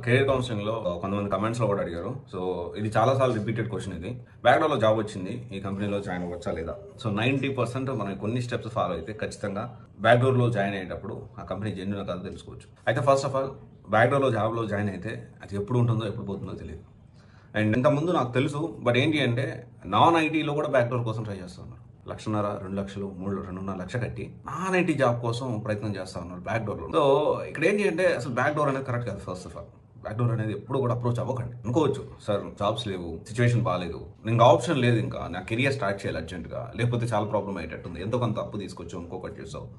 Career కౌన్సిలింగ్‌లో కొంతమంది కమెంట్స్‌లో కూడా అడిగారు. సో, ఇది చాలా సార్లు రిపీటెడ్ క్వెషన్ ఇది. బ్యాక్‌డోర్‌లో జాబ్ వచ్చింది. ఈ కంపెనీలో జాయిన్ అవ్వచ్చా లేదా? సో, 90% మనం కొన్ని స్టెప్స్ ఫాలో అయితే ఖచ్చితంగా బ్యాక్‌డోర్‌లో జాయిన్ అయ్యేటప్పుడు ఆ కంపెనీ జెన్యూనా కాదో తెలుసుకోవచ్చు. అయితే ఫస్ట్ ఆఫ్ ఆల్ బ్యాక్‌డోర్‌లో జాబ్‌లో జాయిన్ అయితే అది ఎప్పుడు ఉంటుందో, ఎప్పుడు పోతుందో తెలీదు. అండ్ ఇంతకుముందు నాకు తెలుసు. బట్ ఏంటి అంటే నాన్ ఐటీలో కూడా బ్యాక్‌డోర్ కోసం ట్రై చేస్తా ఉన్నారు. 1,50,000, 2,00,000, 2,50,000 కట్టి నాన్ ఐటీ జాబ్ కోసం ప్రయత్నం చేస్తా ఉన్నారు బ్యాక్‌డోర్‌లో. సో, ఇక్కడ ఏంటి అంటే అసలు బ్యాక్‌డోర్ అనేది కరెక్ట్ కాదు ఫస్ట్ ఆఫ్ ఆల్. బ్యాక్‌డోర్ అనేది ఎప్పుడు కూడా అప్రోచ్ అవ్వకండి. అనుకోవచ్చు సార్ జాబ్స్ లేవు, సిచ్యువేషన్ బాలేదు. ఇంకా ఆప్షన్ లేదు ఇంకా. నా కెరియర్ స్టార్ట్ చేయాలి అర్జెంట్‌గా. లేకపోతే చాలా ప్రాబ్లమ్ అయ్యేటట్టుంది. ఎంతో కొంత అప్పు తీసుకొచ్చావు, ఇంకొకటి చేసావు.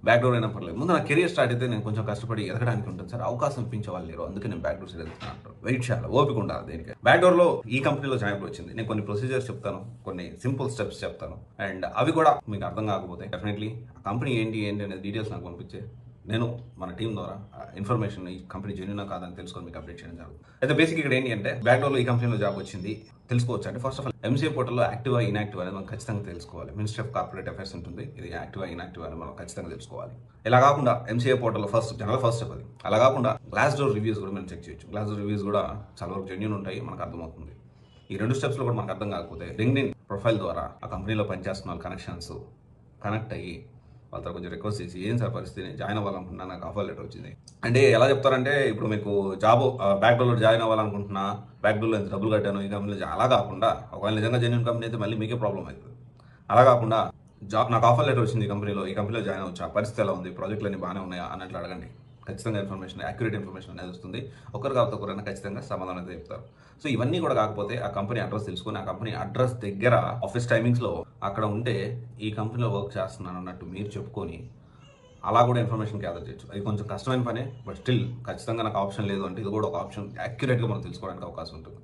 బ్యాక్‌డోర్ అయినా పర్లేదు. ముందు నా కెరియర్ స్టార్ట్ అయితే నేను కొంచెం కష్టపడి ఎదగడానికి ఉంటుంది సార్. అవకాశం ఇప్పించే వాళ్ళు లేరు. అందుకే నేను బ్యాక్‌డోర్ సైడ్ వెళ్తున్నాను అంటారు. వెయిట్ చేయాలి. ఓపిక ఉండాలి దీనికి. బ్యాక్‌డోర్‌లో ఈ కంపెనీలో జాయిన్ వచ్చింది. నేను కొన్ని ప్రొసీజర్స్ చెప్తాను. కొన్ని సింపుల్ స్టెప్స్ చెప్తాను. అండ్ అవి కూడా మీకు అర్థం కాకపోతే డెఫినెట్లీ ఆ కంపెనీ ఏంటి అనేది డీటెయిల్స్ నాకు పంపించే నేను మన టీం ద్వారా ఇన్ఫర్మేషన్ ఈ కంపెనీ జెన్యూనా కాదని తెలుసుకొని మీకు అప్డేట్ చేయడం జరుగుతుంది. అయితే బేసిక్ ఇక్కడ ఏంటి అంటే బ్యాక్‌డోర్‌లో ఈ కంపెనీలో జాబ్ వచ్చింది తెలుసుకోవచ్చు అంటే ఫస్ట్ ఆఫ్ ఆల్ ఎంసీఏ పోర్టల్లో యాక్టివ్ ఇన్యాక్టివ్ అనేది మనం ఖచ్చితంగా తెలుసుకోవాలి. మినిస్ట్రీ ఆఫ్ కార్పొరేట్ అఫైర్స్ ఉంటుంది. ఇది యాక్టివ్ ఇన్యాక్టివ్ అని మనం ఖచ్చితంగా తెలుసుకోవాలి. ఇలా కాకుండా ఎంసీఏ పోర్టల్లో ఫస్ట్ స్టెప్ అది. అలా కాకుండా గ్లాస్ డోర్ రివ్యూస్ కూడా మనం చెక్ చేయొచ్చు. గ్లాస్ డోర్ రివ్యూస్ కూడా చాలా వరకు జెన్యూన్ ఉంటాయి, మనకు అర్థమవుతుంది. ఈ రెండు స్టెప్స్లో కూడా మనకు అర్థం కాకపోతే లింక్డ్ఇన్ ప్రొఫైల్ ద్వారా ఆ కంపెనీలో పనిచేస్తున్న వాళ్ళ కనెక్షన్స్ కనెక్ట్ అయ్యి వాళ్ళతో కొంచెం రిక్వెస్ట్ చేసి ఏం సార్ పరిస్థితి నేను జాయిన్ అవ్వాలనుకుంటున్నా, నాకు ఆఫర్ లెటర్ వచ్చింది అంటే ఎలా చెప్తారంటే ఇప్పుడు మీకు జాబ్ బ్యాక్‌డోర్‌లో జాయిన్ అవ్వాలనుకుంటున్నా, బ్యాక్‌డోర్‌లో ఎంత డబ్బులు కట్టాను ఈ కంపెనీలో అలా కాకుండా ఒకవేళ నిజంగా జెన్యూన్ కంపెనీ అయితే మళ్ళీ మీకే ప్రాబ్లం అవుతుంది. అలా కాకుండా నాకు ఆఫర్ లెటర్ వచ్చింది ఈ కంపెనీలో జాయిన్ అవ్వచ్చా, పరిస్థితి ఎలా ఉంది, ప్రాజెక్టులు అన్ని బాగానే ఉన్నాయా అన్నట్లు అడగండి. ఖచ్చితంగా ఇన్ఫర్మేషన్ యాక్యురేట్ ఇన్ఫర్మేషన్ అనేది వస్తుంది. ఒకరు కాకపోతే ఒకరైనా ఖచ్చితంగా సమాధానం అయితే చెప్తారు. సో ఇవన్నీ కూడా కాకపోతే ఆ కంపెనీ అడ్రస్ తెలుసుకొని ఆ కంపెనీ అడ్రస్ దగ్గర ఆఫీస్ టైమింగ్స్లో అక్కడ ఉంటే ఈ కంపెనీలో వర్క్ చేస్తున్నాను అన్నట్టు మీరు చెప్పుకొని అలా కూడా ఇన్ఫర్మేషన్ గ్యాదర్ చేయొచ్చు. అది కొంచెం కష్టమైన పనే. బట్ స్టిల్ ఖచ్చితంగా నాకు ఆప్షన్ లేదు అంటే ఇది కూడా ఒక ఆప్షన్ యాక్యురేట్గా మనం తెలుసుకోవడానికి అవకాశం ఉంటుంది.